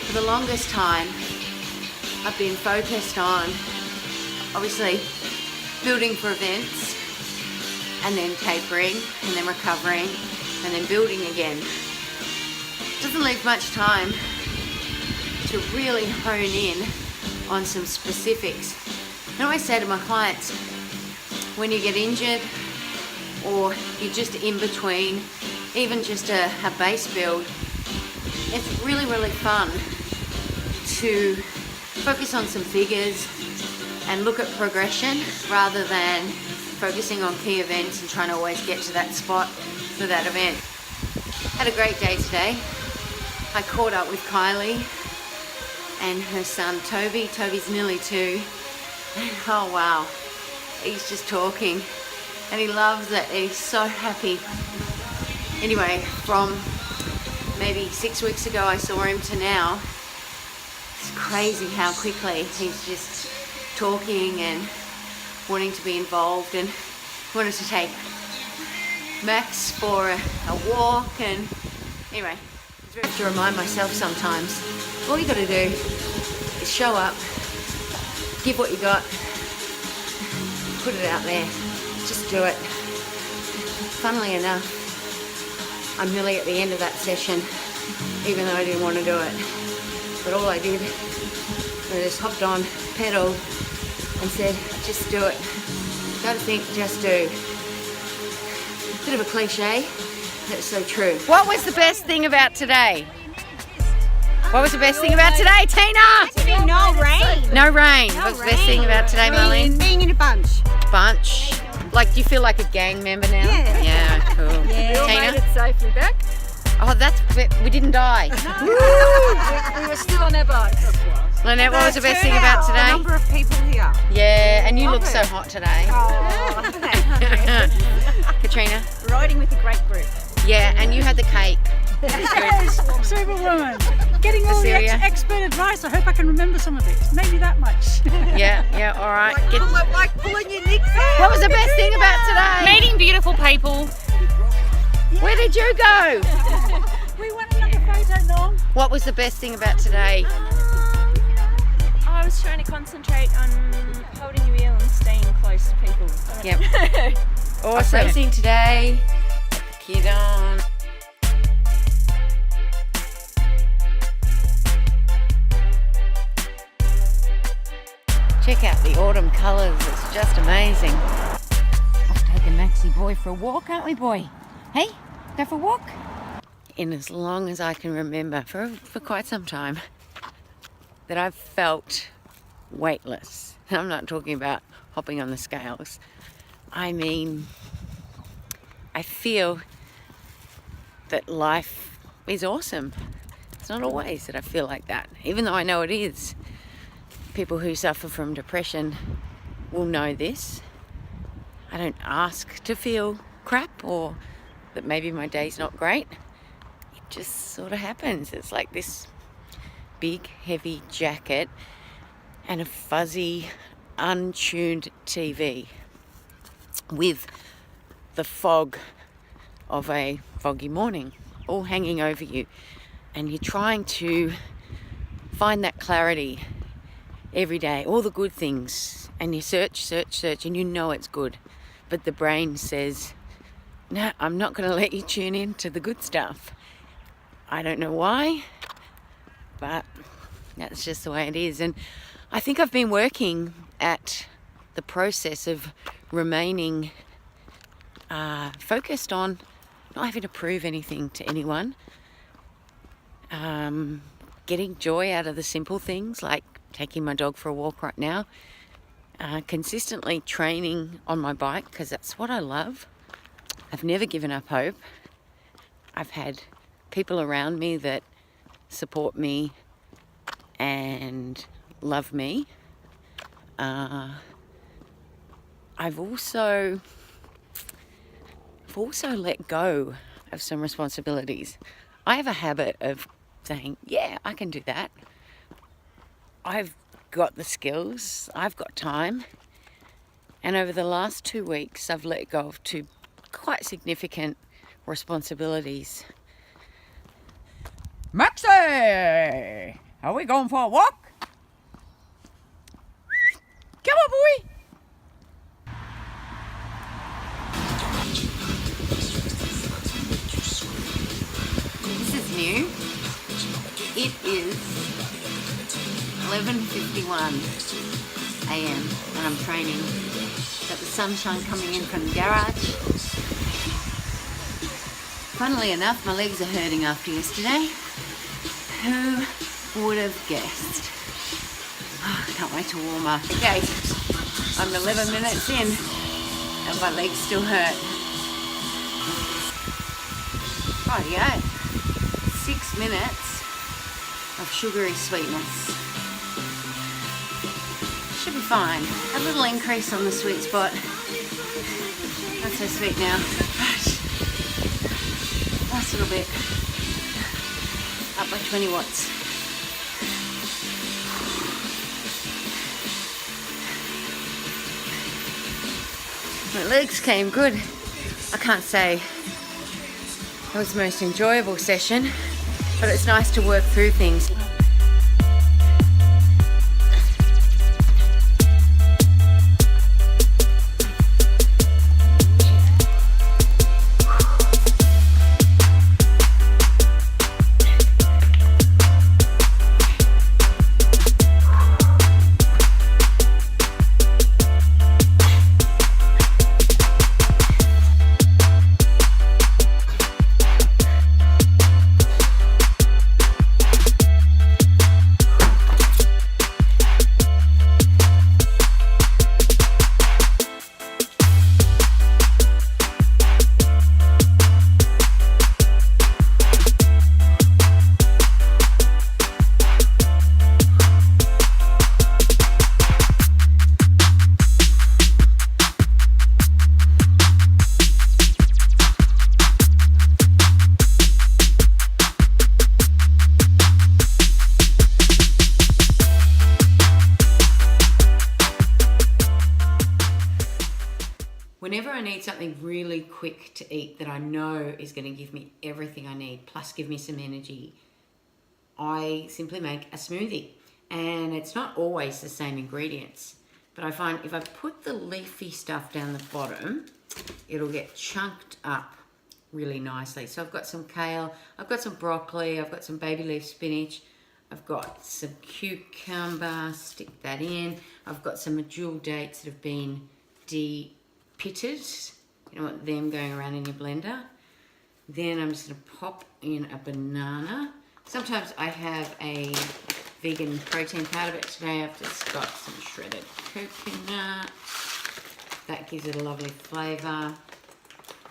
For the longest time, I've been focused on obviously building for events and then tapering and then recovering and then building again. Doesn't leave much time to really hone in on some specifics. I always say to my clients, when you get injured or you're just in between, even just a base build, it's really, really fun to focus on some figures and look at progression rather than focusing on key events and trying to always get to that spot for that event. Had a great day today. I caught up with Kylie and her son Toby. Toby's nearly 2. And oh wow, he's just talking and he loves it. He's so happy. Anyway, from maybe 6 weeks ago I saw him to now, it's crazy how quickly he's just talking and wanting to be involved, and wanted to take Max for a walk. And anyway, I have to remind myself sometimes, all you got to do is show up, give what you got, put it out there, just do it. Funnily enough, I'm nearly at the end of that session, even though I didn't want to do it. But all I did was just hopped on, pedaled, and said, just do it. Don't think, just do. Bit of a cliche, but it's so true. What was the best thing about today? What was the best thing about today, Tina? No rain. No rain. What's the best thing about today, Marlene? Being in a bunch. Bunch. Like, do you feel like a gang member now? Yeah. Yeah, cool. Yeah. We all Tina? made it safely back. Oh, we didn't die. We were still on our bikes. Lynette, what was the best thing about The today? number of people here. Yeah, and you look Love so it. hot today. Oh, Katrina? riding with a great group. Yeah, and you had the cake. Superwoman. Getting all the Celia? expert advice. I hope I can remember some of this. Maybe that much. Yeah, all right. Like pulling your nicks out. What was the best thing about today? Meeting beautiful people. Where did you go? We want another photo, Norm. What was the best thing about today? I was trying to concentrate on holding your wheel and staying close to people. Yep. Awesome. Racing today. Kid on. Check out the autumn colours. It's just amazing. Off taking Maxie boy for a walk, aren't we, boy? Hey, go for a walk? In as long as I can remember, for quite some time, that I've felt weightless. I'm not talking about hopping on the scales. I mean, I feel that life is awesome. It's not always that I feel like that, even though I know it is. People who suffer from depression will know this. I don't ask to feel crap or that maybe my day's not great. It just sort of happens. It's like this big, heavy jacket and a fuzzy, untuned TV with the fog of a foggy morning all hanging over you. And you're trying to find that clarity every day, all the good things, and you search, and you know it's good. But the brain says, no, I'm not going to let you tune in to the good stuff. I don't know why, but that's just the way it is. And I think I've been working at the process of remaining focused on not having to prove anything to anyone, getting joy out of the simple things like taking my dog for a walk right now, consistently training on my bike because that's what I love. I've never given up hope. I've had people around me that support me and love me. I've also let go of some responsibilities. I have a habit of saying, yeah, I can do that. I've got the skills, I've got time. And over the last 2 weeks, I've let go of 2 quite significant responsibilities. Maxie! Are we going for a walk? Come on, boy. This is new. It is 11:51 a.m. and I'm training. Got the sunshine coming in from the garage. Funnily enough, my legs are hurting after yesterday. Who would have guessed? Oh, I can't wait to warm up. Okay, I'm 11 minutes in and my legs still hurt. Oh yeah, 6 minutes of sugary sweetness. Should be fine. A little increase on the sweet spot. Not so sweet now. Last little bit. Up by 20 watts. My legs came good. I can't say it was the most enjoyable session, but it's nice to work through things. Whenever I need something really quick to eat that I know is going to give me everything I need, plus give me some energy, I simply make a smoothie. And it's not always the same ingredients, but I find if I put the leafy stuff down the bottom, it'll get chunked up really nicely. So I've got some kale, I've got some broccoli, I've got some baby leaf spinach, I've got some cucumber, stick that in. I've got some medjool dates that have been pitted, you know what, them going around in your blender. Then I'm just going to pop in a banana. Sometimes I have a vegan protein powder, but today I've just got some shredded coconut. That gives it a lovely flavour.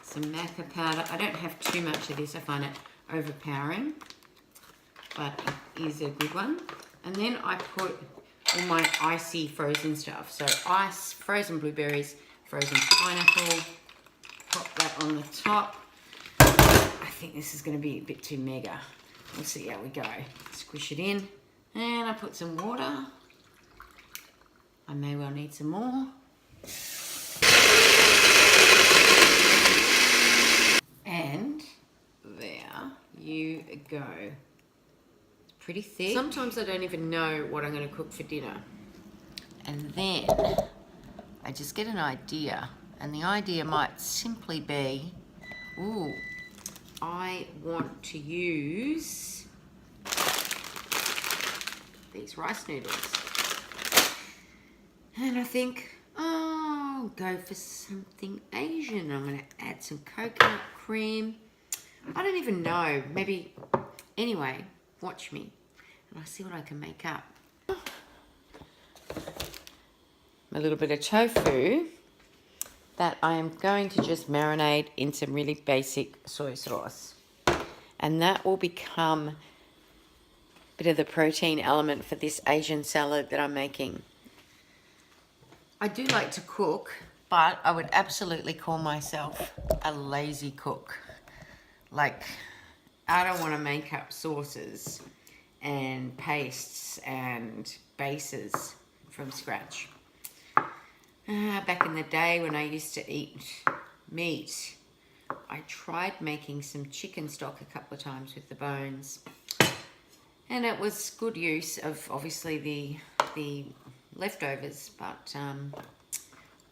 Some maca powder. I don't have too much of this, I find it overpowering, but it is a good one. And then I put all my icy frozen stuff. So ice, frozen blueberries, frozen pineapple, pop that on the top. I think this is going to be a bit too mega. We'll see how we go. Squish it in, and I put some water. I may well need some more. And there you go. It's pretty thick. Sometimes I don't even know what I'm going to cook for dinner. And then I just get an idea, and the idea might simply be, ooh, I want to use these rice noodles. And I think, oh, I'll go for something Asian. I'm going to add some coconut cream. I don't even know, maybe, anyway, watch me, and I'll see what I can make up. A little bit of tofu that I am going to just marinate in some really basic soy sauce, and that will become a bit of the protein element for this Asian salad that I'm making. I do like to cook, but I would absolutely call myself a lazy cook. Like, I don't want to make up sauces and pastes and bases from scratch. Back in the day when I used to eat meat, I tried making some chicken stock a couple of times with the bones. And it was good use of obviously the leftovers, but I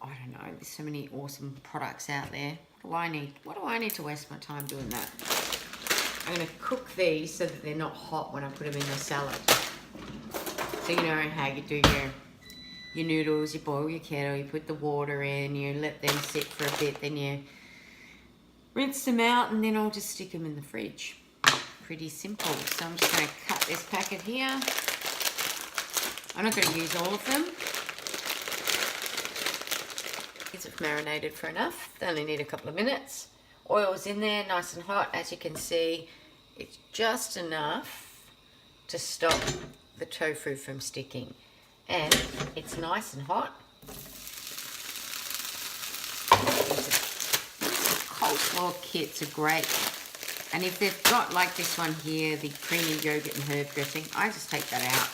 don't know, there's so many awesome products out there. What do I need to waste my time doing that? I'm going to cook these so that they're not hot when I put them in the salad. So you know how you do your noodles, you boil your kettle, you put the water in, you let them sit for a bit, then you rinse them out, and then I'll just stick them in the fridge. Pretty simple. So I'm just going to cut this packet here. I'm not going to use all of them. These have marinated for enough. They only need a couple of minutes. Oil's in there, nice and hot. As you can see, it's just enough to stop the tofu from sticking. And it's nice and hot. Coleslaw kits are great. And if they've got, like this one here, the creamy yogurt and herb dressing, I just take that out.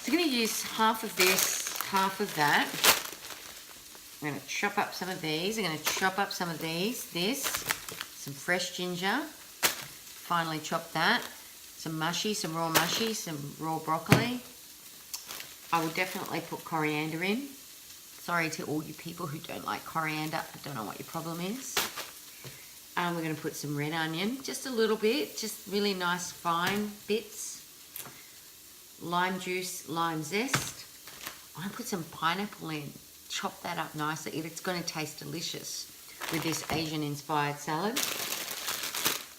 So I'm going to use half of this, half of that. I'm going to chop up some of these. I'm going to chop up some of these. Some fresh ginger. Finely chop that. Some raw mushy, some raw broccoli. I will definitely put coriander in. Sorry to all you people who don't like coriander. I don't know what your problem is. We're going to put some red onion, just a little bit, just really nice fine bits. Lime juice, lime zest. I'm going to put some pineapple in, chop that up nicely. It's going to taste delicious with this Asian-inspired salad.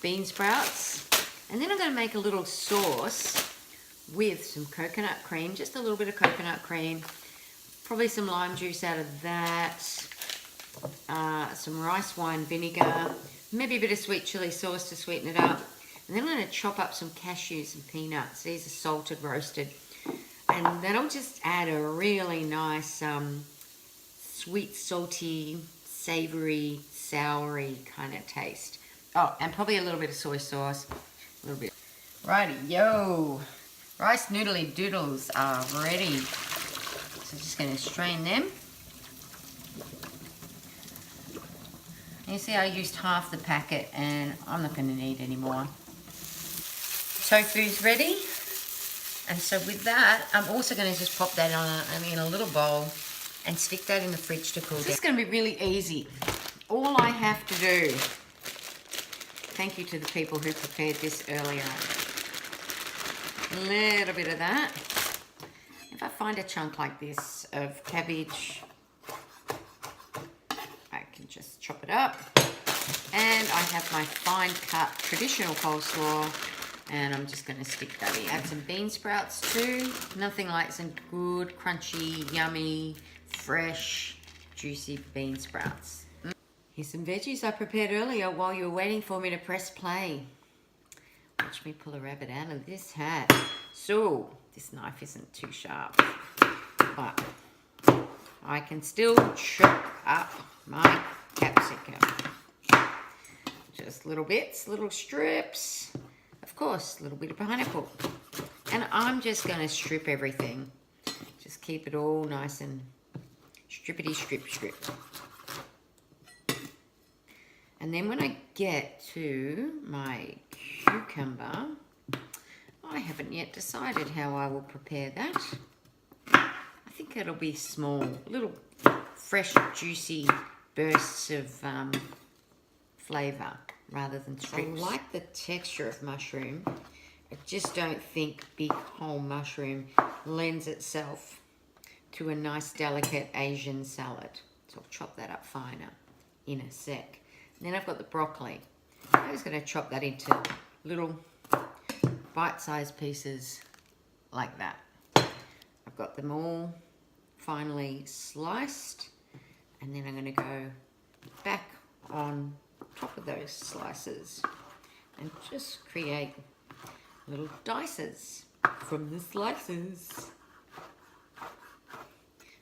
Bean sprouts. And then I'm going to make a little sauce with some coconut cream, just a little bit of coconut cream. Probably some lime juice out of that. Some rice wine vinegar. Maybe a bit of sweet chili sauce to sweeten it up. And then I'm going to chop up some cashews and peanuts. These are salted, roasted. And that'll just add a really nice sweet, salty, savoury, soury kind of taste. Oh, and probably a little bit of soy sauce. A little bit. Righty, yo. Rice noodly doodles are ready. So just going to strain them. You see I used half the packet and I'm not going to need any more. Tofu's ready. And so with that, I'm also going to just pop that in a little bowl and stick that in the fridge to cool down. This is going to be really easy. All I have to do, thank you to the people who prepared this earlier. A little bit of that. If I find a chunk like this of cabbage, I can just chop it up. And I have my fine cut traditional coleslaw, and I'm just going to stick that in. Add some bean sprouts too. Nothing like some good, crunchy, yummy, fresh, juicy bean sprouts. Here's some veggies I prepared earlier while you were waiting for me to press play. Watch me pull a rabbit out of this hat. So, this knife isn't too sharp, but I can still chop up my capsicum. Just little bits, little strips. Of course, a little bit of pineapple. And I'm just going to strip everything. Just keep it all nice and strippity strip. And then when I get to my cucumber, I haven't yet decided how I will prepare that. I think it'll be small, little fresh, juicy bursts of flavour rather than strips. I like the texture of mushroom. I just don't think big whole mushroom lends itself to a nice, delicate Asian salad. So I'll chop that up finer in a sec. And then I've got the broccoli. I'm just going to chop that into little bite-sized pieces like that. I've got them all finely sliced, and then I'm going to go back on top of those slices and just create little dices from the slices.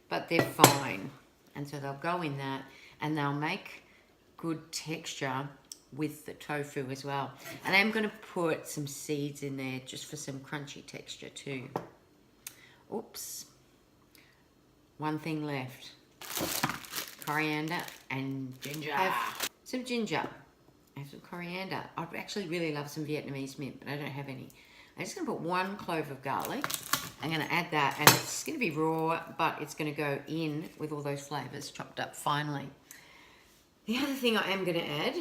But they're fine, and so they'll go in that, and they'll make good texture with the tofu as well. And I'm going to put some seeds in there just for some crunchy texture too. Oops. One thing left. Coriander and ginger. I have some ginger. I have some coriander. I'd actually really love some Vietnamese mint, but I don't have any. I'm just going to put 1 clove of garlic. I'm going to add that, and it's going to be raw, but it's going to go in with all those flavours chopped up finely. The other thing I am going to add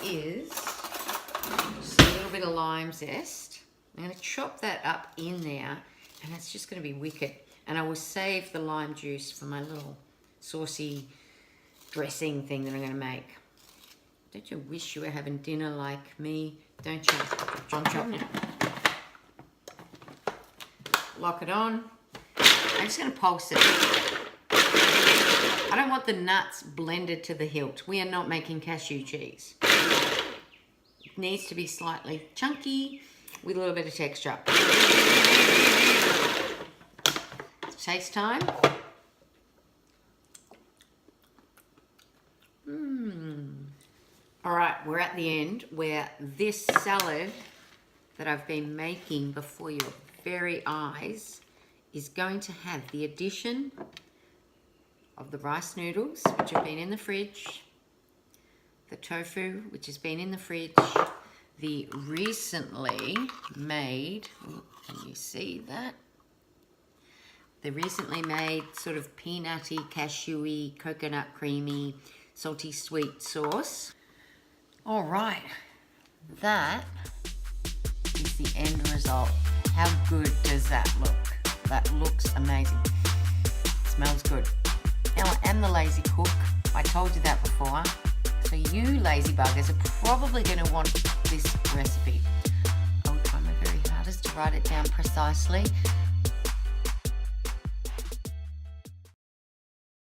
is just a little bit of lime zest. I'm going to chop that up in there, and it's just going to be wicked. And I will save the lime juice for my little saucy dressing thing that I'm going to make. Don't you wish you were having dinner like me? Don't you? Chomp chomp. Lock it on. I'm just going to pulse it. I don't want the nuts blended to the hilt. We are not making cashew cheese. It needs to be slightly chunky with a little bit of texture. Taste time. All right, we're at the end where this salad that I've been making before your very eyes is going to have the addition of the rice noodles, which have been in the fridge, the tofu, which has been in the fridge, the recently made, can you see that? The recently made sort of peanutty, cashewy, coconut creamy, salty sweet sauce. All right, that is the end result. How good does that look? That looks amazing. Smells good. Now, I am the lazy cook. I told you that before. So you lazy buggers are probably going to want this recipe. I'll try my very hardest to write it down precisely.